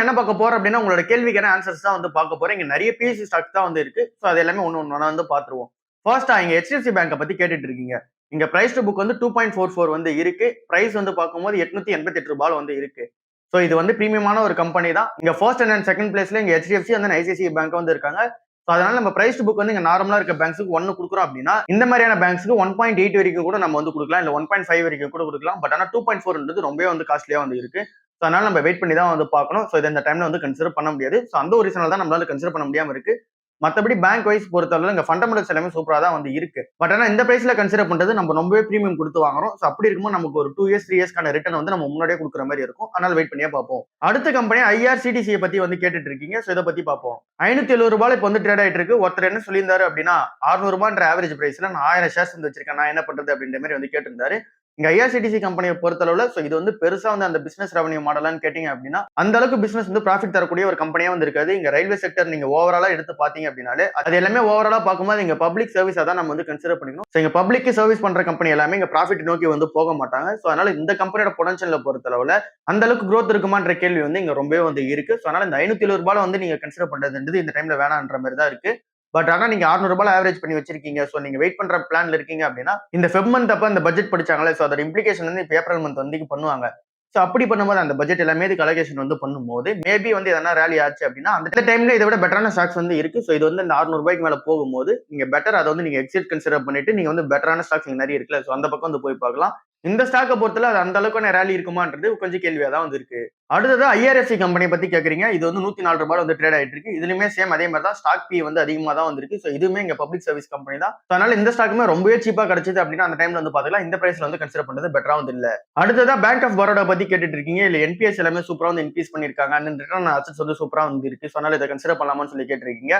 என்ன பார்க்க போறோம் அப்படின்னா உங்களோட கேள்விக்கான ஆன்சர்ஸ் தான் வந்து பார்க்க போறோம். இங்க நிறைய பிஎஸ்சி ஸ்டாக்ஸ் தான் வந்து இருக்கு. ஸோ அது எல்லாமே ஒண்ணு வந்து பார்த்துருவோம். ஃபர்ஸ்டா இங்க HDFC பேங்கை பத்தி கேட்டுட்டு இருக்கீங்க. இங்க பிரைஸ் டு புக் வந்து 2.44 வந்து இருக்கு. பிரைஸ் வந்து பார்க்கும்போது ரூ. 888 வந்து இருக்கு. ஸோ இது வந்து பிரீமியமான ஒரு கம்பெனி தான். இங்க ஃபர்ஸ்ட் அண்ட் செகண்ட் பிளேஸ்ல இங்க HDFC அந்த ICICI பேங்க் வந்து இருக்காங்க. ஸோ அதனால நம்ம பிரைஸ் டு புக் வந்து இங்க நார்மலா இருக்க பேங்க்ஸுக்கு 1 கொடுக்குறோம் அப்படின்னா இந்த மாதிரியான பேங்க்ஸ்க்கு 1.8 வரைக்கும் கூட நம்ம வந்து கொடுக்கலாம், இல்ல 1.5 வரைக்கும் கூட கொடுக்கலாம். பட் ஆனா 2.4 ரொம்பவே வந்து காஸ்ட்லியா வந்து இருக்கு. ஸோ அதனால நம்ம வெயிட் பண்ணி தான் வந்து பார்க்கணும். ஸோ இதை இந்த டைம்ல வந்து கன்சிடர் பண்ண முடியாது. ஸோ அந்த ஒரு ரீசனால தான் நம்மளால கன்சிடர் பண்ண முடியாம இருக்கு. மத்தபடி பேங்க் வைஸ் பொறுத்தவரை இங்க ஃபண்டமெண்டல்ஸ் எல்லாமே சூப்பரா தான் வந்து இருக்கு. பட் ஆனா இந்த பிரைஸ்ல கன்சிடர் பண்றது நம்ம ரொம்பவே பிரீமியம் கொடுத்து வாங்குறோம். ஸோ அப்படி இருக்கும்போது நமக்கு ஒரு 2 இயர்ஸ் 3 இயர்ஸ்க்கான ரிட்டர்ன் வந்து நம்ம முன்னாடியே கொடுக்குற மாதிரி இருக்கும். அதனால வெயிட் பண்ணியே பார்ப்போம். அடுத்த கம்பெனி IRCTC பத்தி வந்து கேட்டுட்டு இருக்கீங்க. ஸோ இதை பத்தி பார்ப்போம். ரூ. 570 இப்போ வந்து ட்ரேட் ஆயிட்டு இருக்கு. ஒருத்தர் என்ன சொல்லியிருந்தாரு அப்படின்னா ரூ. 600 ஆவரேஜ் பிரைஸ்ல நான் 1000 ஷேர்ஸ் வந்து வச்சிருக்கேன், நான் என்ன பண்றது அப்படின்ற மாதிரி வந்து கேட்டிருந்தாரு. இங்க IRCTC கம்பெனியை பொறுத்தளவுல சோ இது வந்து பெருசா வந்து அந்த பிசினஸ் ரெவன்யூ மாடலான்னு கேட்டீங்க அப்படின்னா அந்த அளவுக்கு பிசினஸ் வந்து ப்ராஃபிட் தரக்கூடிய ஒரு கம்பெனியா வந்து இருக்காது. இங்க ரயில்வே செக்டர் நீங்க ஓவராலா எடுத்து பாத்தீங்க அப்படின்னாலே அது எல்லாமே ஓவராலா பார்க்கும்போது இங்க பப்ளிக் சர்வீஸா தான் நம்ம வந்து கன்சிடர் பண்ணிக்கணும். சோ இங்க பப்ளிக்கு சர்வீஸ் பண்ற கம்பெனி எல்லாமே இங்க ப்ராஃபிட் நோக்கி வந்து போக மாட்டாங்க. சோ அதனால இந்த கம்பெனியோட பொட்டன்ஷியல் பொறுத்தளவுல அந்த அளவுக்கு growth இருக்குமான்ற கேள்வி வந்து இங்க ரொம்பவே வந்து இருக்கு. சோ அதனால இந்த ரூ. 570 வந்து நீங்க கன்சிடர் பண்றதுன்றது இந்த டைம்ல வேணான்ற மாதிரி தான் இருக்கு. பட் ஆனா நீங்க ரூ. 600 ஆவரேஜ் பண்ணி வச்சிருக்கீங்க. சோ நீங்க வெயிட் பண்ற பிளான்ல இருக்கீங்க அப்படின்னா இந்த ஃபெப் மந்த் அப்ப அந்த பட்ஜெட் படிச்சாங்களே, சோ அதோட இம்ப்ளிகேஷன் வந்து இப்ப ஏப்ரல் மந்த் வந்து பண்ணுவாங்க. சோ அப்படி பண்ணும்போது அந்த பட்ஜெட் எல்லாமே இதுக்கு அலோகேஷன் வந்து பண்ணும்போது மேபி வந்து எதனா ரேலி ஆச்சு அப்படின்னா அந்த டைம்ல இதை விட பெட்டரான ஸ்டாக்ஸ் வந்து இருக்கு. சோ இது வந்து இந்த ரூ. 600 மேல போகும்போது நீங்க பெட்டர் அதை வந்து நீங்க எக்ஸிட் கன்சிடர் பண்ணிட்டு நீங்க வந்து பெட்டரான ஸ்டாக்ஸ் நிறைய இருக்குல்ல, சோ அந்த பக்கம் வந்து போய் பார்க்கலாம். இந்த ஸ்டாக்கை பொறுத்தல அது அந்த அளவுக்கான ரேலி இருக்குமான்றது கொஞ்சம் கேள்வியா தான் வந்து இருக்கு. அடுத்தது IRFC கம்பெனி பத்தி கேக்குறீங்க. இது வந்து ரூ. 104 வந்து ட்ரேட் ஆயிட்டு இருக்கு. இதுலயுமே சேம் அதே மாதிரி தான் ஸ்டாக் பி வந்து அதிகமா தான் வந்திருக்கு. சோ இதுவுமே இங்க பப்ளிக் சர்வீஸ் கம்பெனி தான். அதனால இந்த ஸ்டாக்குமே ரொம்பவே சீப்பா கிடைச்சது அப்படின்னா அந்த டைம்ல வந்து பாத்தீங்கன்னா இந்த பிரைஸ்ல வந்து கன்சிடர் பண்றது பெட்டரா வந்து இல்ல. அடுத்ததா பேங்க் ஆஃப் பரோடா பத்தி கேட்டுட்டு இருக்கீங்க. இல்ல NPS எல்லாமே சூப்பரா வந்து இன்க்ரீஸ் பண்ணிருக்காங்க. அண்ட் ரிட்டர்ன் அசெட்ஸ் வந்து சூப்பரா வந்து இருக்கு. சோ அதனால இதை கன்சிடர் பண்ணலாமான்னு சொல்லி கேட்டிருக்கீங்க.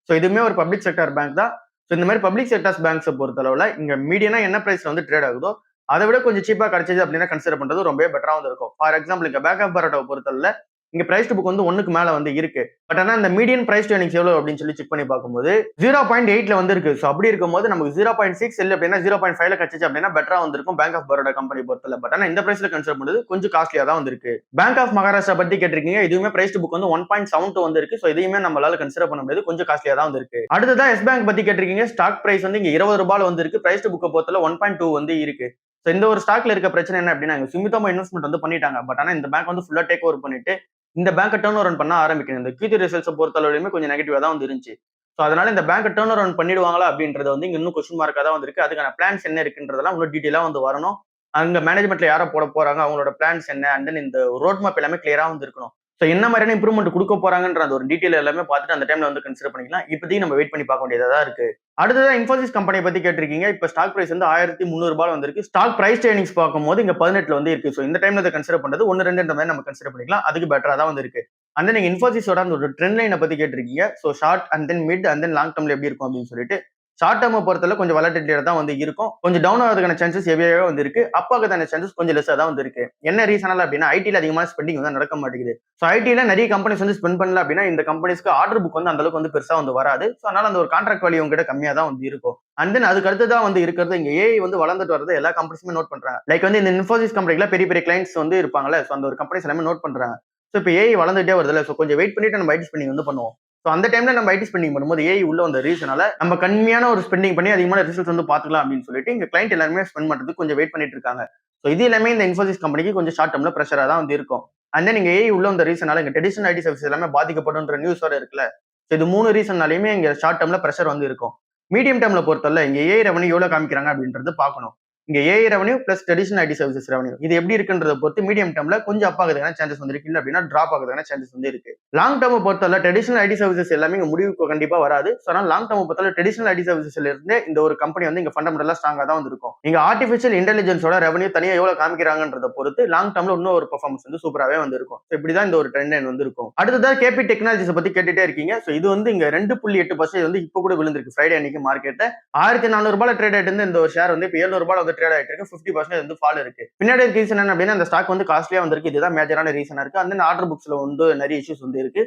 சோ இதுவுமே ஒரு பப்ளிக் செக்டர் பேங்க் தான். சோ இந்த மாதிரி பப்ளிக் செக்டர்ஸ் பேங்க்ஸை பொறுத்தளவுல இங்க மீடியனா என்ன பிரைஸ்ல வந்து ட்ரேட் ஆகுதோ அதை விட கொஞ்சம் சீப்பா கிடைச்சது அப்படின்னா கன்சிடர் பண்றது ரொம்ப பெட்டரா வந்து இருக்கும். ஃபார் எக்ஸாம்பிள் இங்க பேங்க் ஆஃப் பரோடாவை பொறுத்தவரை இங்க பிரைஸ் டு புக் வந்து 1க்கு மேல வந்து இருக்கு. பட் ஆனா இந்த மீடியன் பிரைஸ் டு earnings எவ்வளவு அப்படின்னு சொல்லி செக் பண்ணி பார்க்கும்போது 0.8ல வந்து இருக்கு. சோ அப்படி இருக்கும்போது நமக்கு 0.6 இல்ல அப்படின்னா 0.5ல கிடைச்சிச்சு அப்படின்னா பெட்டரா வந்திருக்கும் பேங்க் ஆஃப் பரோடா கம்பெனி பொறுத்தல. பட் ஆனா இந்த பிரைஸ்ல கன்சிடர் பண்றது கொஞ்சம் காஸ்ட்லியா தான் வந்திருக்கு. பேங்க் ஆஃப் மகாராஷ்டிரா பத்தி கேட்டிருக்கீங்க. இதுவுமே பிரைஸ் டு புக் வந்து 1.72 வந்து இருக்கு. சோ இதையுமே நம்மளால கன்சிடர் பண்ண முடியாது, கொஞ்சம் காஸ்ட்லியா தான் வந்திருக்கு. அடுத்ததா எஸ் பேங்க் பத்தி கேட்டிருக்கீங்க. ஸ்டாக் பிரைஸ் வந்து இங்க ரூ. 20 வந்து இருக்கு. பிரைஸ் டு புக் பொறுத்தல 1.2 வந்து இருக்கு. சோ இந்த ஒரு ஸ்டாக்ல இருக்க பிரச்சனை என்ன அப்படின்னா சுமித்தோமோ இன்வெஸ்ட்மெண்ட் வந்து பண்ணிட்டாங்க. பட் ஆனா இந்த பேங்க் வந்து ஃபுல்லா டேக் ஓவர் பண்ணிட்டு இந்த பேங்க் டர்ன் ஓவர் பண்ண ஆரம்பிக்கணும். இந்த Q3 ரிசல்ட்ஸ் பொறுத்தளவுலயுமே கொஞ்சம் நெகட்டிவா தான் வந்து இருந்துச்சு. சோ அதனால இந்த பேங்க் டர்ன் ஓவர் பண்ணிடுவாங்களா அப்படின்றது வந்து இன்னும் கொஸ்டின் மார்க்கா தான் வந்திருக்கு. அதுக்கான பிளான்ஸ் என்ன இருக்குன்றதெல்லாம் இன்னும் டீடைலா வந்து வரணும். அங்க மேனேஜ்மெண்ட்ல யாரை போட போறாங்க, அவங்களோட பிளான்ஸ் என்ன, அண்ட் தென் இந்த ரோட் மேப் எல்லாமே கிளியரா வந்து இருக்கணும். சோ என்ன மாதிரியான இம்ப்ரூவ்மெண்ட் கொடுக்க போறாங்கன்ற அந்த ஒரு டீடைல் எல்லாமே பார்த்துட்டு அந்த டைம்ல வந்து கன்சிடர் பண்ணிக்கலாம். இப்போதைக்கு நம்ம வெயிட் பண்ணி பார்க்க வேண்டியதா தான் இருக்கு. அடுத்ததா இன்ஃபோசிஸ் கம்பெனி பத்தி கேட்டிருக்கீங்க. இப்ப ஸ்டாக் பிரைஸ் வந்து ரூ. 1300 வந்திருக்கு. ஸ்டாக் பிரைஸ் ட்ரேடிங்ஸ் பார்க்கும்போது இங்க 18ல வந்து இருக்கு. சோ இந்த டைம்ல இதை கன்சிடர் பண்றது 1 2 மாதிரி நம்ம கன்சிடர் பண்ணிக்கலாம். அதுக்கு பெட்டரா தான் வந்து இருக்கு. அந்த நீங்க இன்ஃபோசிஸோட அந்த ஒரு ட்ரெண்ட் லைனை பத்தி கேட்டிருக்கீங்க. So short and then mid and then long டர்ம்ல எப்படி இருக்கும் அப்படின்னு சொல்லிட்டு ஷார்ட் டர்ம் பொறுத்தல கொஞ்சம் வொலட்டிலிட்டியா தான் வந்து இருக்கும். கொஞ்சம் டவுன் ஆகிறதுக்கான சான்சஸ் ஹெவியாவே வந்து இருக்கு. அப் ஆகிறதுக்கான சான்சஸ் கொஞ்சம் லெஸ்ஸா தான் வந்து இருக்கு. என்ன ரீசனால அப்படின்னா ஐடில அதிகமான ஸ்பெண்டிங் வந்து நடக்க மாட்டேங்குது. சோ ஐடில நிறைய கம்பெனிஸ் வந்து ஸ்பெண்ட் பண்ணல அப்படின்னா இந்த கம்பெனிஸ்க்கு ஆர்டர் புக் வந்து அந்த அளவுக்கு வந்து பெருசா வந்து வராது. சோ அதனால அந்த ஒரு கான்ட்ராக்ட் வேல்யூ உங்ககிட்ட கம்மியா தான் வந்து இருக்கும். அண்ட் தென் அதுக்கு அடுத்ததான் வந்து இருக்கிறது இங்க AI வந்து வளர்ந்துட்டு வரது எல்லா கம்பெனிஸுமே நோட் பண்றாங்க. லைக் வந்து இந்த இன்ஃபோசிஸ் கம்பெனில பெரிய பெரிய கிளைண்ட்ஸ் வந்து இருப்பாங்கல்ல, சோ அந்த ஒரு கம்பெனிஸ் எல்லாமே நோட் பண்றாங்க. சோ இப்போ AI வளர்ந்துட்டே வருதுல்ல, சோ கொஞ்சம் வெயிட் பண்ணிட்டு நம்ம ஐடி ஸ்பெண்டிங் வந்து பண்ணுவோம். சோ அந்த டைம்ல நம்ம ஐடி ஸ்பெண்டிங் பண்ணும்போது AI உள்ள வந்த ரீசனால நம்ம கம்மியான ஒரு ஸ்பெண்டிங் பண்ணி அதிகமான ரிசல்ட்ஸ் வந்து பாத்துக்கலாம் அப்படின்னு சொல்லிட்டு இங்க கிளைண்ட் எல்லாருமே ஸ்பெண்ட் பண்றதுக்கு கொஞ்சம் வெயிட் பண்ணிட்டு இருக்காங்க. சோ இது எல்லாமே இந்த இன்ஃபோசிஸ் கம்பெனிக்கு கொஞ்சம் ஷார்ட் டர்ம்ல பிரஷரா தான் வந்து இருக்கும். அண்ட் தென் நீங்க AI உள்ள வந்த ரீசனால இங்க ட்ரெடிஷனல் ஐடி சர்வீஸ் எல்லாமே பாதிக்கப்படும்ன்ற நியூஸ் வர இருக்குல்ல. சோ இது 3 ரீசன்னாலையுமே இங்க ஷார்ட் டர்ம்ல பிரஷர் வந்து இருக்கும். மீடியம் டர்ம்ல பொறுத்தவரை இங்க AI ரெவன்யூ எவ்வளவு காமிக்கிறாங்க அப்படின்றது பார்க்கணும். இங்க AI revenue plus traditional ID services revenue இது எப்படி இருக்குன்றத பொறுத்து மீடியம் டர்ம்ல கொஞ்சம் அப் ஆகுதுக்கான சான்சஸ் வந்து இருக்கு, இல்ல அப்படின்னா டிராப் ஆகுதுக்கான சான்சஸ் வந்து இருக்கு. லாங் டர்ம் பொறுத்தவரை ட்ரெடிஷனல் ஐடி சர்வீசஸ் எல்லாமே இங்க முடிவுக்கு கண்டிப்பா வராது. சோ அதனால லாங் டர்ம் பொறுத்தவரை ட்ரெடிஷனல் ஐடி சர்வீசஸ்ல இருந்து இந்த ஒரு கம்பெனி வந்து இங்க ஃபண்டமெண்டலா ஸ்ட்ராங்கா தான் வந்து இருக்கும். இங்க ஆர்டிஃபிஷியல் இன்டெலிஜென்ஸோட ரெவன்யூ தனியா எவ்வளவு காமிக்கிறாங்கன்றத பொறுத்து லாங் டர்ம்ல இன்னும் ஒரு பெர்ஃபார்மன்ஸ் வந்து சூப்பராவே வந்து இருக்கும். இப்படிதான் இந்த ஒரு ட்ரெண்ட் லைன் வந்து இருக்கும். அடுத்ததா கேபி டெக்னாலஜிஸ் பத்தி கேட்டுட்டே இருக்கீங்க. சோ இது வந்து இங்க 2.8% வந்து இப்ப கூட விழுந்திருக்கு ஃப்ரைடே அன்னைக்கு மார்க்கெட்ல. ரூ. 1400 ட்ரேட் ஆயிட்டு இருந்த இந்த ஒரு ஷேர் வந்து இப்ப ரூ. 700 வந்து ட்ரேட் ஆயிட்டு இருக்கு. 50% வந்து ஃபால் இருக்கு. பின்னாடி ரீசன் என்ன அப்படின்னா அந்த ஸ்டாக் வந்து காஸ்ட்லியா வந்திருக்கு. இதுதான் மேஜரான ரீசனா இருக்கு. அந்த ஆர்டர் புக்ஸ்ல வந்து நிறைய இஷ்யூஸ் வந்து இருக்கு.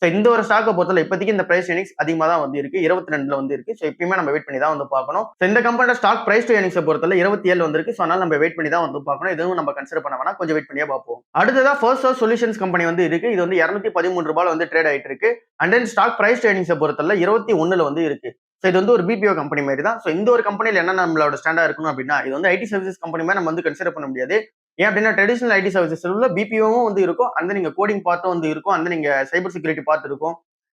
ஸோ இந்த ஒரு ஸ்டாக்கை பொறுத்தவரை இப்போதைக்கு இந்த பிரைஸ் ஏர்னிங்ஸ் அதிகமாக தான் வந்து இருக்கு, 22ல வந்து இருக்கு. ஸோ எப்பயுமே நம்ம வெயிட் பண்ணி தான் வந்து பார்க்கணும். ஸோ இந்த கம்பெனியோட ஸ்டாக் பிரைஸ் டு ஏர்னிங்ஸை பொறுத்தவரை 27 வந்திருக்கு. ஸோ அதனால நம்ம வெயிட் பண்ணி தான் வந்து பார்க்கணும். இதுவும் நம்ம கன்சிடர் பண்ண வேணாம், கொஞ்சம் வெயிட் பண்ணியே பார்ப்போம். அடுத்ததா ஃபர்ஸ்ட் சோர்ஸ் சொல்யூஷன்ஸ் கம்பெனி வந்து இருக்கு. இது வந்து 213 ரூபாய் வந்து ட்ரேட் ஆயிட்டு இருக்கு. And then stock price to ஏர்னிங்ஸை பொறுத்தவரை 21ல வந்து இருக்கு. ஸோ இது வந்து ஒரு பிபிஓ கம்பெனி மாதிரி தான். ஸோ இந்த ஒரு கம்பெனியில் என்ன நம்மளோட ஸ்டாண்டா இருக்கணும் அப்படின்னா, இது வந்து ஐடி சர்வீசஸ் கம்பெனி மாதிரி நம்ம வந்து கன்சிடர் பண்ண முடியாது. ஏன் அப்படின்னா ட்ரெடிஷனல் ஐடி சர்வீசஸ் உள்ள பிபிஓவும் வந்து இருக்கும், அந்த நீங்க கோடிங் பார்ட்டும் வந்து இருக்கும், அந்த நீங்க சைபர் செக்யூரிட்டி பார்ட் இருக்கும்,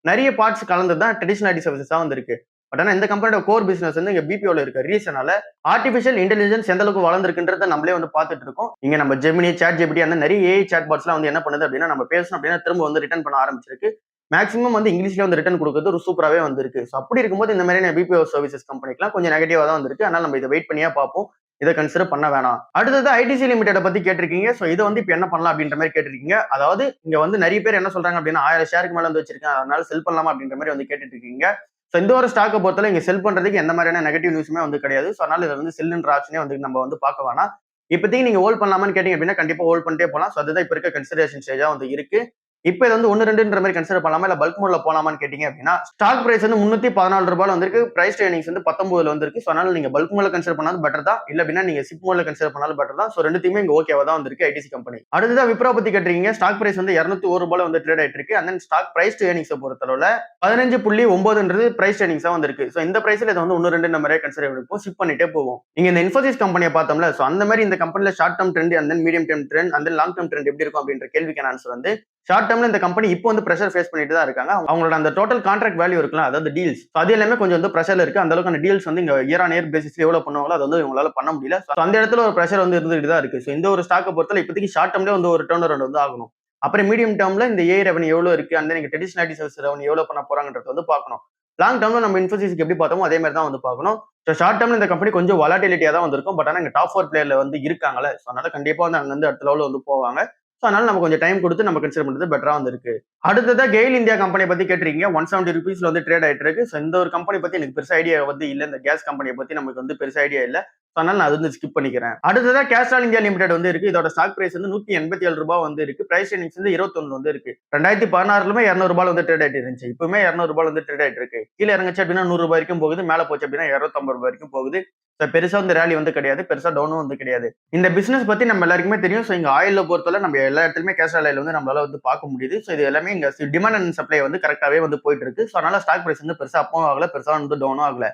நிறைய பார்ட்ஸ் கலந்து தான் ட்ரெடிஷனல் ஐடி சர்வீசஸா வந்து இருக்கு. பட் ஆனா இந்த கம்பெனியோட கோர் பிசினஸ் வந்து இங்க பிபிஓல இருக்க ரீசனால ஆர்டிபிஷியல் இன்டெலிஜென்ஸ் எந்த அளவுக்கு வளர்ந்துருக்குன்றத நம்மளே வந்து பார்த்துட்டு இருக்கோம். இங்க நம்ம ஜெமினி, சாட் ஜிபிடி அந்த நிறைய ஏஐ சாட் பாட்ஸ்லாம் வந்து என்ன பண்ணுது அப்படின்னா, நம்ம பேசணும் அப்படின்னா திரும்ப வந்து ரிட்டர்ன் பண்ண ஆரம்பிச்சிருக்கு. மேக்ஸிமம் வந்து இங்கிலீஷ்ல வந்து ரிட்டர்ன் கொடுக்குறது ஒரு சூப்பராகவே வந்திருக்கு. ஸோ அப்படி இருக்கும்போது இந்த மாதிரியான பிபிஓ சர்வீசஸ் கம்பெனிக்குலாம் கொஞ்சம் நெகட்டிவா தான் வந்திருக்கு. அதனால நம்ம இதை வெயிட் பண்ணியே பார்ப்போம். இதை கன்சிடர் பண்ண வேணாம். அடுத்தது ஐடிசி லிமிடெட் பத்தி கேட்டிருக்கீங்க. ஸோ இதை வந்து இப்போ என்ன பண்ணலாம் அப்படின்ற மாதிரி கேட்டிருக்கீங்க. அதாவது இங்க வந்து நிறைய பேர் என்ன சொல்றாங்க அப்படின்னா 1000 ஷேருக்கு மேல வந்து வச்சிருக்கேன், அதனால செல் பண்ணலாமா அப்படின்ற மாதிரி வந்து கேட்டுட்டு இருக்கீங்க. ஸோ இந்த ஒரு ஸ்டாக்கை பொறுத்தவரை இங்க செல் பண்றதுக்கு எந்த மாதிரியான நெகட்டிவ் நியூஸுமே வந்து கிடையாது. ஸோ அதனால இதை வந்து செல்லுன்ற ஆப்ஷனே வந்து நம்ம வந்து பார்க்க வேணாம். இப்போதைக்கு நீங்க ஹோல்ட் பண்ணலாமான்னு கேட்டீங்க அப்படின்னா கண்டிப்பா ஹோல்ட் பண்ணிட்டே போகலாம். ஸோ அதுதான் இப்போ இருக்க கன்சிடரேஷன் ஸ்டேஜா வந்து இருக்கு. இப்போ இது வந்து 1-2ன்ற மாதிரி கன்சிடர் பண்ணலாமா இல்ல பல்க் மோட்ல போலாமான்னு கேட்டீங்க அப்படின்னா ஸ்டாக் பிரைஸ் வந்து 314 ரூபாய் வந்திருக்கு, பிரைஸ் டு ஏர்னிங்ஸ் வந்து 19ல வந்திருக்கு. ஸோ அதனால நீங்க பல்க் மோட்ல கன்சிடர் பண்ணாலும் பெட்டர் தான், இல்ல அப்படின்னா நீங்க சிப் மோட்ல கன்சிடர் பண்ணாலும் பெட்டர் தான். ஸோ ரெண்டுத்தையுமே இங்க ஓகேவா தான் வந்திருக்கு ஐடிசி கம்பெனி. அடுத்ததா விப்ரோ பத்தி கேட்டிருக்கீங்க. ஸ்டாக் பிரைஸ் வந்து 201 ரூபாய் வந்து ட்ரேட் ஆயிட்டு இருக்கு. And then stock price to earnings பொறுத்தளவுல 15.9ன்றது பிரைஸ் ஏர்னிங்ஸா வந்திருக்கு. ஸோ இந்த பிரைஸ்ல இது வந்து 1-2 நம்பரே கன்சிடர் எடுப்போம், சிப் பண்ணிட்டே போவோம். நீங்க இந்த இன்ஃபோசிஸ் கம்பெனியை பார்த்தோம்ல, ஸோ அந்த மாதிரி இந்த கம்பெனில short term trend and then medium term trend and then long term trend எப்படி இருக்கும் அப்படின்ற கேள்விக்கான ஆன்சர் வந்து ஷார்ட் டர்ம்ல இந்த கம்பெனி இப்போ வந்து பிரஷர் ஃபேஸ் பண்ணிட்டு தான் இருக்காங்க. அவங்களோட அந்த டோட்டல் கான்ட்ராக்ட் வேல்யூ இருக்கலாம், அதாவது டீல்ஸ், அது எல்லாமே கொஞ்சம் வந்து பிரஷர்ல இருக்கு. அந்த அளவுக்கு அந்த டீல்ஸ் வந்து இங்க இயர் ஆன் இயர் பேசிஸ்ல எவ்வளவு பண்ணுவாங்களோ அது வந்து இவங்களால பண்ண முடியல. ஸோ அந்த இடத்துல ஒரு பிரஷர் வந்து இருந்துட்டு தான் இருக்கு. ஸோ இந்த ஒரு ஸ்டாக்கை பொறுத்தவரை இப்போதைக்கு ஷார்ட் டர்ம்ல வந்து ஒரு டர்ன் அரவுண்ட் வந்து ஆகணும். அப்புறம் மீடியம் டர்ம்ல இந்த ஏ ரெவன்யூ எவ்வளவு இருக்கு, அந்த நீங்க ட்ரெடிஷனல் ஐடி சர்வீஸ் ரெவன்யூ எவ்வளவு பண்ண போறாங்கன்றது வந்து பார்க்கணும். லாங் டர்ம்ல நம்ம இன்ஃபோசிஸ்க்கு எப்படி பார்த்தோமோ அதே மாதிரி தான் வந்து பார்க்கணும். ஸோ ஷார்ட் டர்ம்ல இந்த கம்பெனி கொஞ்சம் வொலாட்டிலிட்டியா தான் வந்திருக்கும். பட் ஆனால் இங்க டாப் 4 பிளேயர்ல வந்து இருக்காங்கல்ல, ஸோ அதனால கண்டிப்பா வந்து அங்க வந்து அடுத்த லெவலில் வந்து போவாங்க. ஸோ அதனால நம்ம கொஞ்சம் டைம் கொடுத்து நம்ம கன்சிடர் பண்றது பெட்டரா வந்து இருக்கு. அடுத்ததா கெயில் இந்தியா கம்பெனி பத்தி கேட்டிருக்கீங்க. 170 ருபீஸ்ல வந்து ட்ரேட் ஆயிட்டு இருக்கு. ஸோ இந்த ஒரு கம்பெனி பத்தி எனக்கு பெருசா ஐடியா வந்து இல்ல, இந்த கேஸ் கம்பெனியை பத்தி நமக்கு வந்து பெருசா ஐடியா இல்ல. அதனால நான் அது வந்து ஸ்கிப் பண்ணிக்கிறேன். அடுத்ததா கேஸ்ட்ரால் இந்தியா லிமிடெட் வந்து இருக்கு. இதோட ஸ்டாக் பிரைஸ் வந்து 187 ரூபாய் வந்து இருக்கு. பிரைஸ் ஏர்னிங்ஸ் வந்து 21 வந்து இருக்கு. 2016லுமே 200 ரூபாய் வந்து ட்ரேட் ஆயிட்டு இருந்துச்சு. இப்பவுமே 200 ரூபாய் வந்து ட்ரேட் ஆயிட்டு இருக்கு. கீழே இறங்குச்சு அப்படின்னா 100 ரூபாய் வரைக்கும் போகுது, மேல போச்சு அப்படின்னா 250 ரூபாய் வரைக்கும் போகுது. பெருசா வந்து ரேலி வந்து கிடையாது, பெருசா டவுனும் வந்து கிடையாது. இந்த பிசினஸ் பத்தி நம்ம எல்லாருக்குமே தெரியும். ஸோ இங்க ஆயில பொறுத்தவரை நம்ம எல்லா இடத்துலயுமே கேஸ்ட்ரால் ஆயில் வந்து நம்மளால வந்து பார்க்க முடியுது. ஸோ இது எல்லாமே இங்க டிமாண்ட் அண்ட் சப்ளை வந்து கரெக்டாவே வந்து போயிட்டு இருக்கு. ஸோ அதனால ஸ்டாக் பிரைஸ் வந்து பெருசா அப்பவும் ஆகல, பெருசா வந்து டவுனும் ஆகல.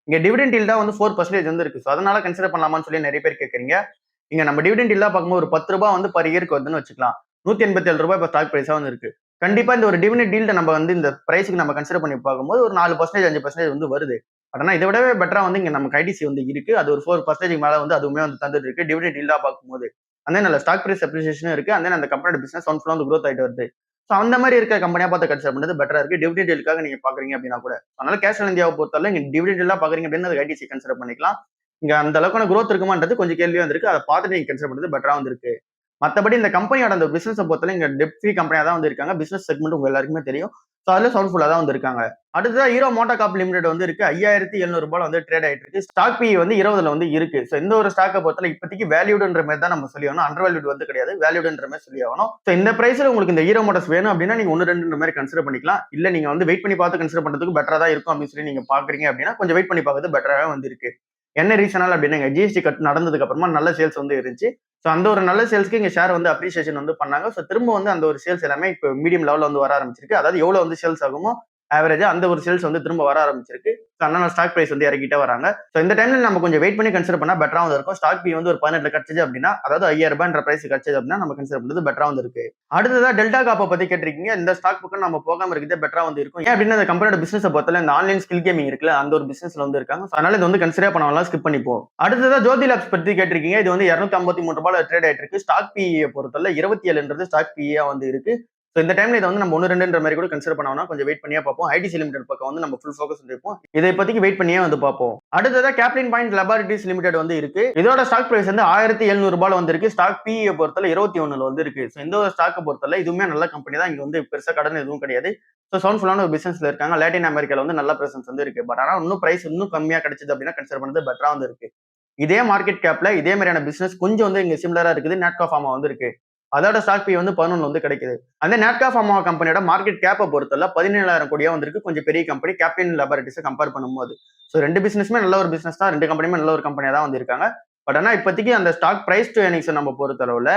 இங்க டிவிடெண்ட் ஈல்டா வந்து 4% வந்து இருக்கு. ஸோ அதனால கன்சிடர் பண்ணலாமான்னு சொல்லி நிறைய பேர் கேட்கறீங்க. இங்க நம்ம டிவிடெண்ட் ஈல்டா பார்க்கும்போது ஒரு 10 ரூபாய் வந்து பர் இயருக்கு வருதுன்னு வச்சுக்கலாம். 187 ரூபாய் இப்போ ஸ்டாக் பிரைஸா வந்து இருக்கு. கண்டிப்பா இந்த ஒரு டிவிடெண்ட் ஈல்ட நம்ம வந்து இந்த பிரைஸ்க்கு நம்ம கன்சிடர் பண்ணி பார்க்கும்போது ஒரு 4% 5% வந்து வருது. பட் ஆனா இதை விடவே பெட்டரா வந்து இங்க நமக்கு ஐடிசி வந்து இருக்கு. அது ஒரு 4% மேல வந்து அதுவுமே வந்து தந்துட்டு இருக்கு டிவிடெண்ட் ஈல்டா பார்க்கும்போது. அந்த நல்ல ஸ்டாக் பிரைஸ் அப்ரிசியேஷனும் இருக்கு. அந்த கம்பெனியோட பிசினஸ் ஒன் ஃபுல்லா வந்து growth ஆயிட்டு வருது. ஸோ அந்த மாதிரி இருக்க கம்பெனியா பார்த்து கன்சிடர் பண்றது பெட்டரா இருக்கு. டிவிடெண்ட் ஈல்டுக்காக நீங்க பாக்குறீங்க அப்படின்னா கூட. அதனால கேஸ்ட்ரால் இந்தியாவை பொறுத்தவரை நீங்க டிவிடெண்ட் ஈல்டா பாக்குறீங்க அப்படின்னா அது ஐடிசி கன்சிடர் பண்ணிக்கலாம். இங்க அந்த அளவுக்கான growth இருக்குமான்றது கொஞ்சம் கேள்வியா வந்திருக்கு. அதை பார்த்துட்டு நீங்க கன்சிடர் பண்றது பெட்டரா வந்து இருக்கு. மத்தபடி இந்த கம்பெனியோட அந்த பிசினஸ் பொறுத்தவரை இங்க டெப்ட் ஃப்ரீ கம்பெனியா தான் வந்து இருக்காங்க. பிசினஸ் செக்மெண்ட் உங்க எல்லாருக்குமே தெரியும். ஸோ அதுல சவுண்ட்ஃபுல்லா தான் வந்து இருக்காங்க. அடுத்ததா ஹீரோ மோட்டோகார்ப் லிமிடெட் வந்து இருக்கு. 5700 ரூபாய் வந்து ட்ரேட் ஆயிட்டு இருக்கு. ஸ்டாக் பி வந்து 20ல வந்து இருக்கு. ஸோ இந்த ஒரு ஸ்டாக்கை பொறுத்தவரை இப்போதைக்கு வேல்யூடுன்ற மாதிரி தான் நம்ம சொல்லி ஆகணும். அண்டர் வேல்யூட் வந்து கிடையாது, வேல்யூடுன்ற மாதிரி சொல்லி ஆகணும். ஸோ இந்த பிரைஸ்ல உங்களுக்கு இந்த ஹீரோ மோட்டர்ஸ் வேணும் அப்படின்னா நீங்க 1-2 மாதிரி கன்சிடர் பண்ணிக்கலாம். இல்ல நீங்க வந்து வெயிட் பண்ணி பார்த்து கன்சிடர் பண்றதுக்கு பெட்டரா தான் இருக்கும் அப்படின்னு சொல்லி நீங்க பாக்குறீங்க அப்படின்னா கொஞ்சம் வெயிட் பண்ணி பார்க்கறது பெட்டராவே வந்து இருக்கு. என்ன ரீசனால் அப்படின்னா ஜிஎஸ்டி கட் நடந்ததுக்கு அப்புறமா நல்ல சேல்ஸ் வந்து இருந்துச்சு. ஸோ அந்த ஒரு நல்ல சேல்ஸ்க்கு இங்க ஷேர் வந்து அப்ரிசியேஷன் வந்து பண்ணாங்க. ஸோ திரும்ப வந்து அந்த ஒரு சேல்ஸ் எல்லாமே இப்போ மீடியம் லெவலில் வந்து வர ஆரம்பிச்சிருக்கு. அதாவது எவ்வளவு வந்து சேல்ஸ் ஆகுமோ ஆவரேஜா அந்த ஒரு சேல்ஸ் வந்து திரும்ப வர ஆரம்பிச்சிருக்கு. ஸோ அதனால ஸ்டாக் பிரைஸ் வந்து இறக்கிட்டே வராங்க. ஸோ இந்த டைம்ல நம்ம கொஞ்சம் வெயிட் பண்ணி கன்சிடர் பண்ணா பெட்டரா வந்து இருக்கும். ஸ்டாக் பி வந்து ஒரு 18 கிடைச்சது அப்படின்னா, அதாவது 5000 ரூபாய்ன்ற பிரைஸ் கிடைச்சது அப்படின்னா நம்ம கன்சிடர் பண்றது பெட்டரா வந்து இருக்கு. அடுத்ததா டெல்டா காப்பை பத்தி கேட்டிருக்கீங்க. இந்த ஸ்டாக் பக்கம் நம்ம போகாம இருக்கிறதே பெட்டரா வந்து இருக்கும். ஏன் அப்படின்னா அந்த கம்பெனியோட பிசினஸ் பொறுத்தல இந்த ஆன்லைன் ஸ்கில் கேமிங் இருக்குல்ல, அந்த ஒரு பிசினஸ்ல வந்து இருக்காங்க. அதனால இது வந்து கன்சிடர் பண்ணலாம், ஸ்கிப் பண்ணிப்போம். அடுத்ததா ஜோதி லேப்ஸ் பத்தி கேட்டிருக்கீங்க. இது வந்து 253 ரூபாய் ட்ரேட் ஆயிட்டு இருக்கு. ஸ்டாக் பி பொறுத்தல 27ன்றது ஸ்டாக் பியா வந்து இருக்கு. ஸோ இந்த டைம்ல இதை வந்து நம்ம 1-2ன்ற மாதிரி கூட கன்சிடர் பண்ணோம்னா கொஞ்சம் வெயிட் பண்ணியே பார்ப்போம். ஐடிசி லிமிடெட் பக்கம் வந்து நம்ம ஃபுல் ஃபோக்கஸ் இருப்போம். இதை பத்திக்கு வெயிட் பண்ணியே வந்து பார்ப்போம். அடுத்ததா கேப்லின் பாயிண்ட் லேபரேட்டரிஸ் லிமிடெட் வந்து இருக்கு. இதோட ஸ்டாக் பிரைஸ் வந்து 1700 ரூபாய் வந்து இருக்கு. ஸ்டாக் பி பொறுத்தல 21ல வந்து இருக்கு. ஸோ இந்த ஒரு ஸ்டாக்கை பொறுத்தல இதுவுமே நல்ல கம்பெனி தான். இங்க வந்து பெருசா கடன் எதுவும் கிடையாது. ஸோ சவுண்ட்ஃபுல்லான ஒரு பிசினஸ்ல இருக்காங்க. லாட்டின் அமெரிக்கால வந்து நல்ல பிரசன்ஸ் வந்து இருக்கு. பட் ஆனா இன்னும் பிரைஸ் இன்னும் கம்மியா கிடைச்சது அப்படின்னா கன்சிடர் பண்ணது பெட்டரா வந்து இருக்கு. இதே மார்க்கெட் கேப்ல இதே மாதிரியான பிசினஸ் கொஞ்சம் வந்து இங்க சிமிலரா இருக்குது. நாட்கோ ஃபார்மா வந்து இருக்கு. அதோட ஸ்டாக் பி வந்து 11 வந்து கிடைக்குது. அந்த நாட்கா ஃபார்மா கம்பெனியோட மார்க்கெட் கேப்பை பொறுத்தல 17,000 கோடியா வந்திருக்கு. கொஞ்சம் பெரிய கம்பெனி கேப்டன் லேபரேட்டரிஸை கம்பேர் பண்ணும்போது. ஸோ 2 பிசினஸ்மே நல்ல ஒரு பிசினஸ் தான். 2 கம்பெனியுமே நல்ல ஒரு கம்பெனியா தான் வந்து இருக்காங்க. பட் ஆனா இப்போதைக்கு அந்த ஸ்டாக் பிரைஸ் டு ஏர்னிங்ஸ் நம்ம பொறுத்தளவுல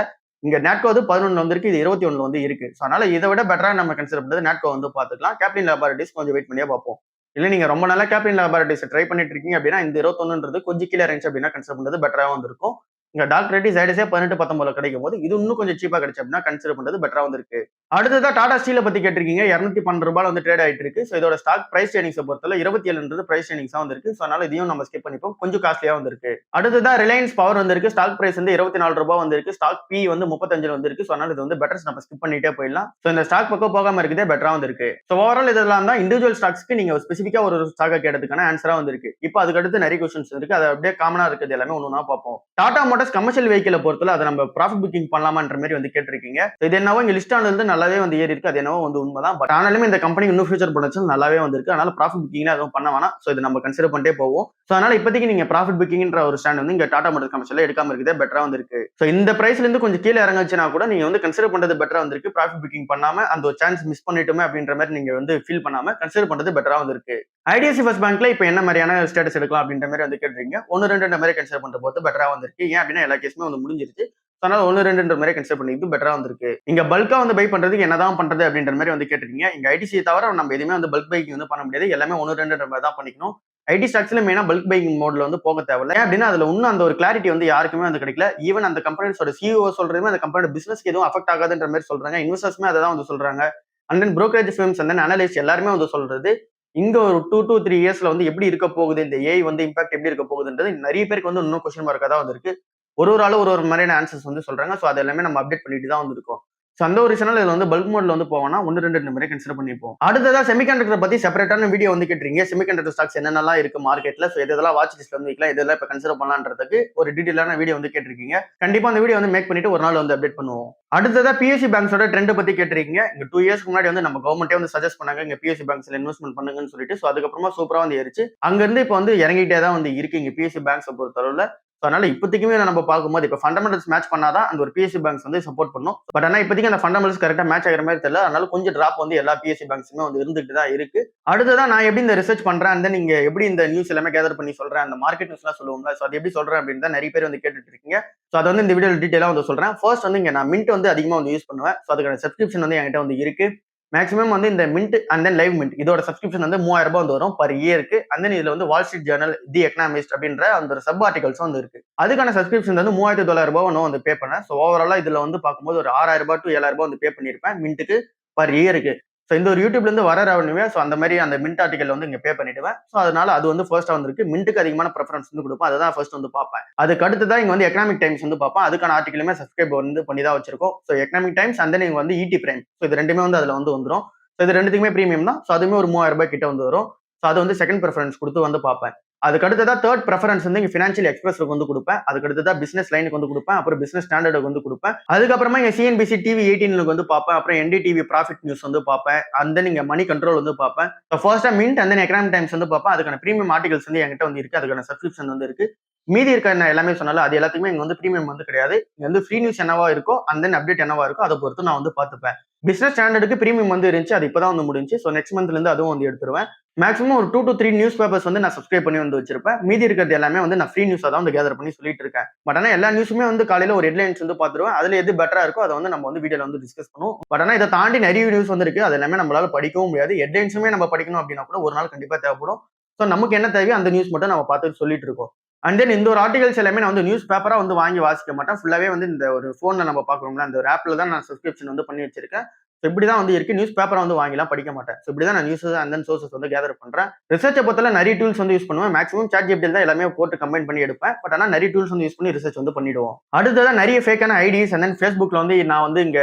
இங்க நாட்கோ வந்து 11 வந்திருக்கு. இது 21 வந்து இருக்கு. ஸோ அதனால இதை விட பெட்டரா நம்ம கன்சிடர் பண்றது நாட்கோ வந்து பார்த்துக்கலாம். கேப்டன் லேபரேட்டரிஸ் கொஞ்சம் வெயிட் பண்ணியே பார்ப்போம். இல்ல நீங்க ரொம்ப நாளா கேப்டன் லேபரேட்டரிஸ் ட்ரை பண்ணிட்டு இருக்கீங்க அப்படின்னா இந்த 21ன்றது கொஞ்சம் கீழே இருந்துச்சு அப்படின்னா கன்சிடர் பண்றது பெட்டரா வந்து இருக்கும். இங்க டாக்டர் ரெட்டி சைடஸே 18, 19 கிடைக்கும் போது இது இன்னும் கொஞ்சம் சீப்பா கிடைச்சு அப்படின்னா கன்சிடர் பண்றது பெட்டரா வந்திருக்கு. அடுத்ததா டாடா ஸ்டீல பத்தி கேட்டிருக்கீங்க. 212 ரூபாய் வந்து ட்ரேட் ஆயிட்டு இருக்கு. ஸோ இதோட ஸ்டாக் பிரைஸ் ஏர்னிங்ஸை பொறுத்தல 27ன்றது பிரைஸ் ஏர்னிங்ஸா வந்திருக்கு. ஸோ அதனால இதையும் நம்ம ஸ்கிப் பண்ணிப்போம். கொஞ்சம் காஸ்ட்லியா வந்திருக்கு. அடுத்ததா ரிலையன்ஸ் பவர் வந்திருக்கு. ஸ்டாக் பிரைஸ் வந்து 24 ரூபாய் வந்திருக்கு. ஸ்டாக் பி வந்து 35 வந்திருக்கு. ஸோ அதனால இது வந்து பெட்டர்ஸ் நம்ம ஸ்கிப் பண்ணிட்டே போயிடலாம். ஸோ இந்த ஸ்டாக் பக்கம் போகாம இருக்குதே பெட்டரா வந்திருக்கு. ஸோ ஓவரால் இதெல்லாம் தான் இண்டிவிஜுவல் ஸ்டாக்ஸ்க்கு நீங்க ஸ்பெசிஃபிக்கா ஒரு ஸ்டாக்கை கேட்டதுக்கான ஆன்சரா வந்திருக்கு. இப்போ அதுக்கு அடுத்து நிறைய கொஸ்டின்ஸ் இருக்கு. அது அப்படியே காமனா இருக்குது எல்லாமே ஒன்னொன்னா பார்ப்போம். டாடா மோட்டார்ஸ் கமர்ஷியல் வெஹிக்கிள் பொறுத்தல அதை நம்ம ப்ராஃபிட் புக்கிங் பண்ணலாமான்ற மாதிரி வந்து கேட்டிருக்கீங்க. இது என்னவோ இங்க லிஸ்ட் ஆனது நல்லாவே வந்து ஏறி இருக்கு. அது என்னவோ வந்து உண்மைதான். பட் ஆனாலுமே இந்த கம்பெனி இன்னும் ஃபியூச்சர் பொட்டன்ஷியல் நல்லாவே வந்திருக்கு. அதனால ப்ராஃபிட் புக்கிங்ல எதுவும் பண்ண வேணாம். ஸோ இது நம்ம கன்சிடர் பண்ணிட்டே போவோம். ஸோ அதனால இப்போதைக்கு நீங்க ப்ராஃபிட் புக்கிங்ன்ற ஒரு ஸ்டாண்ட் வந்து இங்க டாடா மோட்டார்ஸ் கமர்ஷியல் எடுக்காம இருக்குதே பெட்டரா வந்திருக்கு. ஸோ இந்த பிரைஸ்ல இருந்து கொஞ்சம் கீழே இறங்குச்சுன்னா கூட நீங்க வந்து கன்சிடர் பண்றது பெட்டரா வந்திருக்கு. ப்ராஃபிட் புக்கிங் பண்ணாம அந்த ஒரு சான்ஸ் மிஸ் பண்ணிட்டோமே அப்படின்ற மாதிரி நீங்க வந்து ஃபீல் பண்ணாம கன்சிடர் பண்றது பெட்டரா வந்திருக்கு. ஐடிஎஃப்சி ஃபர்ஸ்ட் பேங்க்ல இப்போ என்ன மாதிரியான ஸ்டேட்டஸ் எடுக்கலாம் அப்படின்ற மாதிரி வந்து கேட்டிருக்கீங்க. 1, 2 மாதிரி கன்சிடர் பண்ற போது பெட்டரா வந்திருக்கு. ஏன் அப்படின்னா எல்லா கேஸுமே வந்து முடிஞ்சிருச்சு. அதனால 1, 2 மாதிரி கன்சிடர் பண்ணிட்டு பெட்டரா வந்திருக்கு. இங்க பல்கா வந்து பை பண்றதுக்கு என்னதான் பண்றது அப்படின்ற மாதிரி வந்து கேட்டிருக்கீங்க. இங்க ஐடிசி தவிர நம்ம எதுவுமே வந்து பல்க் பைக்கிங் வந்து பண்ண முடியாது. எல்லாமே 1, 2 மாதிரி தான் பண்ணிக்கணும். ஐடி ஸ்டாக்ஸ்ல மெயினா பல்க் பைக்கிங் மோட்ல வந்து போக தேவையில்லை. அப்படின்னா அதுல இன்னும் அந்த ஒரு கிளாரிட்டி வந்து யாருக்குமே வந்து கிடைக்கல. ஈவன் அந்த கம்பெனியோட சிஇஓ சொல்றதுமே அந்த கம்பெனியோட பிசினஸ்க்கு எதுவும் அஃபெக்ட் ஆகாதுன்ற மாதிரி சொல்றாங்க. இன்வெஸ்டர்ஸ்மே அதை தான் வந்து சொல்றாங்க. And then brokerage firms and then analyst எல்லாருமே வந்து சொல்றது இங்க ஒரு 2 to 3 இயர்ஸ்ல வந்து எப்படி இருக்க போகுது, இந்த ஏஐ வந்து இம்பாக்ட் எப்படி இருக்க போகுதுன்றது நிறைய பேருக்கு வந்து இன்னும் கொஸ்டின் மார்க்கா தான் வந்து இருக்கு. ஒரு ஆளு ஒரு மாதிரியான ஆன்சர்ஸ் வந்து சொல்றாங்க. ஸோ அது எல்லாமே நம்ம அப்டேட் பண்ணிட்டு தான் வந்திருக்கோம். ஸோ அந்த ஒரு சேனல் இதுல வந்து பல்க் மோட்ல வந்து போவோம்னா 1, 2 மாதிரி கன்சிடர் பண்ணிப்போம். அடுத்ததா செமிகண்டக்டர் பத்தி செப்பரேட்டான வீடியோ வந்து கேட்டிருக்கீங்க. செமிகண்டக்டர் ஸ்டாக்ஸ் என்னென்னலாம் இருக்கு மார்க்கெட்ல, ஸோ இதெல்லாம் வாட்ச் லிஸ்ட்ல வந்து வைக்கலாம், இதெல்லாம் இப்ப கன்சிடர் பண்ணலான்றதுக்கு ஒரு டீடைலான வீடியோ வந்து கேட்டிருக்கீங்க. கண்டிப்பா அந்த வீடியோ வந்து மேக் பண்ணிட்டு ஒரு நாள் வந்து அப்டேட் பண்ணுவோம். அடுத்ததா பிஎஸ்சி பேங்க்ஸோட ட்ரெண்ட் பத்தி கேட்டிருக்கீங்க. இங்க 2 இயர்ஸ்க்கு முன்னாடி வந்து நம்ம கவர்மெண்டே வந்து சஜஸ்ட் பண்ணாங்க இங்க பிஎஸ்சி பேங்க்ஸ்ல இன்வெஸ்ட்மெண்ட் பண்ணுங்கன்னு சொல்லிட்டு. ஸோ அதுக்கப்புறமா சூப்பரா வந்து ஏறிச்சு. அங்க இருந்து இப்போ வந்து இறங்கிட்டே தான் வந்து இருக்கு இங்க பிஎஸ்சி பேங்க்ஸை பொறுத்தளவுல. அதனால இப்போதைக்குமே நம்ம பார்க்கும்போது இப்போ ஃபண்டமெண்டல்ஸ் மேட்ச் பண்ணாதான் அந்த ஒரு பிஎஸ்சி பேங்க்ஸ் வந்து சப்போர்ட் பண்ணும். பட் ஆனா இப்போதைக்கு அந்த ஃபண்டமெண்டல்ஸ் கரெக்டா மேட்ச் ஆகிற மாதிரி தெரியல. அதனால கொஞ்சம் டிராப் வந்து எல்லா பிஎஸ்சி பேங்க்ஸுமே வந்து இருந்துட்டு தான் இருக்கு. அடுத்ததான் நான் எப்படி இந்த ரிசர்ச் பண்றேன், அந்த நீங்க எப்படி இந்த நியூஸ் எல்லாமே கேதர் பண்ணி சொல்றேன், அந்த மார்க்கெட் நியூஸ் எல்லாம் சொல்லுவோம்ல, ஸோ அது எப்படி சொல்றேன் அப்படின்னு தான் நிறைய பேர் வந்து கேட்டுட்டு இருக்கீங்க. ஸோ அது வந்து இந்த வீடியோ டீடைலா வந்து சொல்றேன். ஃபர்ஸ்ட் வந்து இங்க நான் மின்ட் வந்து அதிகமா வந்து யூஸ் பண்ணுவேன். ஸோ அதுக்கான சப்ஸ்கிரிப்ஷன் வந்து என்கிட்ட வந்து இருக்கு. மேக்ஸிமம் வந்து இந்த Mint and then Live Mint இதோட சப்ஸ்கிரிப்ஷன் வந்து 3000 ரூபாய் வந்து வரும் பர் இயருக்கு. அண்ட் தென் இதுல வந்து வால் ஸ்ட்ரீட் ஜர்னல், தி எக்கனாமிஸ்ட் அப்படின்ற அந்த ஒரு சப் ஆர்டிகல்ஸ் வந்து இருக்கு. அதுக்கான சப்ஸ்கிரிப்ஷன் வந்து 3900 ரூபாய் வந்து பே பண்ணேன். ஸோ ஓவராலா இதுல வந்து பார்க்கும்போது ஒரு 6000 ரூபாய் டு 7000 ரூபாய் வந்து பே பண்ணிருப்பேன் மின்ட்டுக்கு பர் இயருக்கு. ஸோ இந்த ஒரு யூடியூப்ல இருந்து வர ரெவன்யூவே ஸோ அந்த மாதிரி அந்த மின்ட் ஆர்டிகல் வந்து இங்க பே பண்ணிடுவேன். ஸோ அதனால அது வந்து ஃபர்ஸ்டா வந்திருக்கு. மின்ட்டுக்கு அதிகமான ப்ரிஃபரன்ஸ் வந்து கொடுப்பேன். அதை தான் ஃபர்ஸ்ட் வந்து பார்ப்பேன். அதுக்கு அடுத்து தான் இங்க வந்து எக்கனாமிக் டைம்ஸ் வந்து பார்ப்பேன். அதுக்கான ஆர்டிகலுமே சப்ஸ்கிரைப் வந்து பண்ணி தான் வச்சிருக்கோம். So economic times and then இங்க வந்து இடி பிரைம். ஸோ இது ரெண்டுமே வந்து அதுல வந்து வந்துடும். ஸோ இது ரெண்டுத்துக்குமே ப்ரீமியம் தான். ஸோ அதுவுமே ஒரு 3000 ரூபாய் கிட்ட வந்து வரும். ஸோ அது வந்து செகண்ட் ப்ரிஃபரன்ஸ் கொடுத்து வந்து பார்ப்பேன். அதுக்கு அடுத்ததா தேர்ட் ப்ரிஃபரன்ஸ் வந்து இங்க ஃபினான்ஷியல் எக்ஸ்பிரஸ்க்கு வந்து கொடுப்பேன். அதுக்கு அடுத்ததா பிசினஸ் லைனுக்கு வந்து கொடுப்பேன். அப்புறம் பிசினஸ் ஸ்டாண்டர்டுக்கு வந்து கொடுப்பேன். அதுக்கப்புறமா இங்க சிஎன்பிசி டிவி 18க்கு வந்து பார்ப்பேன். அப்புறம் என்டிடிவி ப்ராஃபிட் நியூஸ் வந்து பார்ப்பேன். அண்ட் தென் இங்க மணி கண்ட்ரோல் வந்து பார்ப்பேன். ஸோ ஃபர்ஸ்டா Mint and then Economic Times வந்து பார்ப்பேன். அதுக்கான ப்ரீமியம் ஆர்டிகல்ஸ் வந்து என்கிட்ட வந்து இருக்கு. அதுக்கான சப்ஸ்கிரிப்ஷன் வந்து இருக்கு. மீதி இருக்க நான் எல்லாமே சொன்னாலும் அது எல்லாத்துக்குமே இங்க வந்து ப்ரீமியம் வந்து கிடையாது. இங்க வந்து ஃப்ரீ நியூஸ் என்னவா இருக்கோ அண்ட் தென் அப்டேட் என்னவா இருக்கோ அதை பொறுத்து நான் வந்து பார்த்துப்பேன். பிசினஸ் ஸ்டாண்டர்டுக்கு ப்ரீமியம் வந்து இருந்துச்சு. அது இப்பதான் வந்து முடிஞ்சு. ஸோ நெக்ஸ்ட் மந்த்ல இருந்து அதுவும் வந்து எடுத்துருவேன். மேக்ஸிமம் ஒரு 2 to 3 நியூஸ் பேப்பர்ஸ் வந்து நான் சப்ஸ்கிரைப் பண்ணி வந்து வச்சிருப்பேன். மீதி இருக்கிறது எல்லாமே வந்து நான் ஃப்ரீ நியூஸா தான் வந்து கேதர் பண்ணி சொல்லிட்டு இருக்கேன். பட் ஆனா எல்லா நியூஸுமே வந்து காலையில ஒரு ஹெட்லைன்ஸ் வந்து பார்த்துருவேன். அதுல எது பெட்டரா இருக்கோ அதை வந்து நம்ம வந்து வீடியோல வந்து டிஸ்கஸ் பண்ணுவோம். பட் ஆனா இதை தாண்டி நிறைய நியூஸ் வந்து இருக்கு. அது எல்லாமே நம்மளால படிக்கவும் முடியாது. ஹெட்லைன்ஸுமே நம்ம படிக்கணும் அப்படின்னா கூட ஒரு நாள் கண்டிப்பா தேவைப்படும். ஸோ நமக்கு என்ன தேவையோ அந்த நியூஸ் மட்டும் நம்ம பார்த்து சொல்லிட்டு இருக்கோம். அண்ட் தென் இந்த ஒரு ஆர்டிகல்ஸ் எல்லாமே நான் வந்து நியூஸ் பேப்பரா வந்து வாங்கி வாசிக்க மாட்டேன். ஃபுல்லாவே வந்து இந்த ஒரு போன்ல நம்ம பாக்குறோம்ல அந்த ஒரு ஆப்ல தான் நான் சப்ஸ்கிரிப்ஷன் வந்து பண்ணி வச்சிருக்கேன். இப்படிதான் வந்து இருக்கு. நியூஸ் பேப்பரா வந்து வாங்கிலாம் படிக்க மாட்டேன். இப்படிதான் நான் நியூஸ் அண்ட் தென் சோர்சஸ் வந்து கேதர் பண்றேன். ரிசர்ச்சை பொறுத்தல நிறைய டூல்ஸ் வந்து யூஸ் பண்ணுவேன். மேக்ஸிமம் சாட் ஜிபிடி தான் எல்லாமே போட்டு கம்பைன் பண்ணி எடுப்பேன். பட் ஆனா நிறைய டூல்ஸ் வந்து யூஸ் பண்ணி ரிசர்ச் வந்து பண்ணிடுவோம். அடுத்ததான் நிறைய ஃபேக்கான ஐடிஸ் அண்ட் தென் ஃபேஸ்புக்ல வந்து நான் வந்து இங்க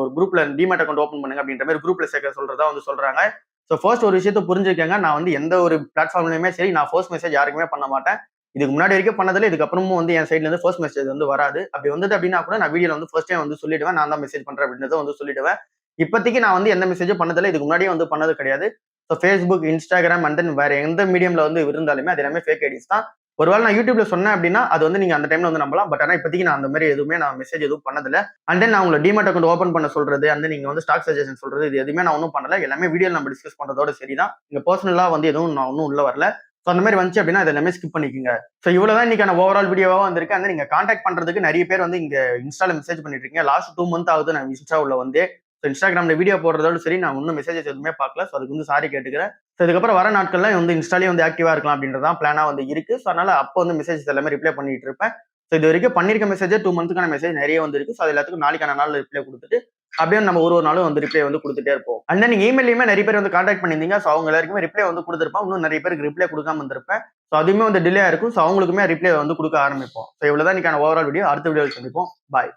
ஒரு குரூப்ல டிமேட் அக்கௌண்ட் ஓப்பன் பண்ணுங்க அப்படின்ற மாதிரி குரூப்ல சேர்க்க சொல்றதா வந்து சொல்றாங்க. ஸோ ஃபர்ஸ்ட் ஒரு விஷயத்த புரிஞ்சுக்கங்க. நான் வந்து எந்த ஒரு பிளாட்ஃபார்ம்லயுமே சரி நான் ஃபர்ஸ்ட் மெசேஜ் யாருக்குமே பண்ண மாட்டேன். இதுக்கு முன்னாடி வரைக்கும் பண்ணதில்ல. இதுக்கப்புறமும் வந்து என் சைட்ல இருந்து ஃபர்ஸ்ட் மெசேஜ் வந்து வராது. அப்படி வந்தது அப்படின்னா கூட நான் வீடியோல வந்து ஃபர்ஸ்ட் டைம் வந்து சொல்லிடுவேன். நான் தான் மெசேஜ் பண்றேன் அப்படின்றத வந்து சொல்லிடுவேன். இப்போதைக்கு நான் வந்து எந்த மெசேஜும் பண்ணதில்லை. இதுக்கு முன்னாடியே வந்து பண்ணது கிடையாது. So Facebook, Instagram and then வேற எந்த மீடியம்ல வந்து இருந்தாலுமே அது எல்லாமே ஃபேக் ஐடிஸ் தான். ஒருவேளை நான் யூடியூப்ல சொன்னேன் அப்படின்னா அது வந்து நீங்க அந்த டைம்ல வந்து நம்பலாம். பட் ஆனா இப்போதைக்கு நான் அந்த மாதிரி எதுவுமே நான் மெசேஜ் எதுவும் பண்ணதில்ல. அண்ட் தென் நான் உங்களை டிமேட் அக்கௌண்ட் ஓப்பன் பண்ண சொல்றது, அந்த நீங்க வந்து ஸ்டாக் சஜஷன் சொல்றது, இது எதுவுமே நான் ஒன்றும் பண்ணல. எல்லாமே வீடியோ நம்ம டிஸ்கஸ் பண்றதோட சரிதான். இங்க பர்சனலா வந்து எதுவும் நான் ஒன்றும் உள்ள வரல. ஸோ அந்த மாதிரி வந்துச்சு அப்படின்னா, அது எல்லாமே ஸ்கிப் பண்ணிக்கோங்க. ஸோ இவ்வளவுதான் இன்னைக்கான ஓவரால் வீடியோவா வந்திருக்கு. அந்த நீங்க கான்டாக்ட் பண்றதுக்கு நிறைய பேர் வந்து இங்க இன்ஸ்டால மெசேஜ் பண்ணிட்டு இருக்கீங்க. லாஸ்ட் 2 மந்த் ஆகுது நான் இன்ஸ்டா உள்ள வந்து. ஸோ இன்ஸ்டாகிராம்ல வீடியோ போடுறதோட சரி, நான் இன்னும் மெசேஜஸ் எதுவுமே பார்க்கல. ஸோ அதுக்கு வந்து சாரி கேட்டுக்கிறேன். ஸோ இதுக்கப்புறம் வர நாட்கள்ல வந்து இன்ஸ்டாலே வந்து ஆக்டிவா இருக்கலாம் அப்படின்றதான் பிளானா வந்து இருக்கு. ஸோ அதனால அப்போ வந்து மெசேஜஸ் எல்லாமே ரிப்ளை பண்ணிட்டு இருப்பேன். ஸோ இது வரைக்கும் பண்ணிருக்க மெசேஜ் 2 மந்த்துக்கான மெசேஜ் நிறைய வந்து இருக்கு. ஸோ அது எல்லாத்துக்கும் நாளைக்கான நாள் ரிப்ளை கொடுத்துட்டு அப்படியே நம்ம ஒரு நாளும் வந்து ரிப்ளை வந்து கொடுத்துட்டே இருப்போம். அண்ட் தென் நீங்க இமெயிலையுமே நிறைய பேர் வந்து கான்டாக்ட் பண்ணியிருந்தீங்க. ஸோ அவங்க எல்லாருக்குமே ரிப்ளை வந்து கொடுத்துருப்போம். இன்னும் நிறைய பேருக்கு ரிப்ளை கொடுக்காம இருந்திருப்பேன். ஸோ அதுவுமே வந்து டிலே ஆயிருக்கும். ஸோ அவங்களுக்குமே ரிப்ளை வந்து கொடுக்க ஆரம்பிப்போம். ஸோ இவ்வளவுதான் இன்னைக்கான ஓவரால் வீடியோ. அடுத்த வீடியோவில் சந்திப்போம். பாய்.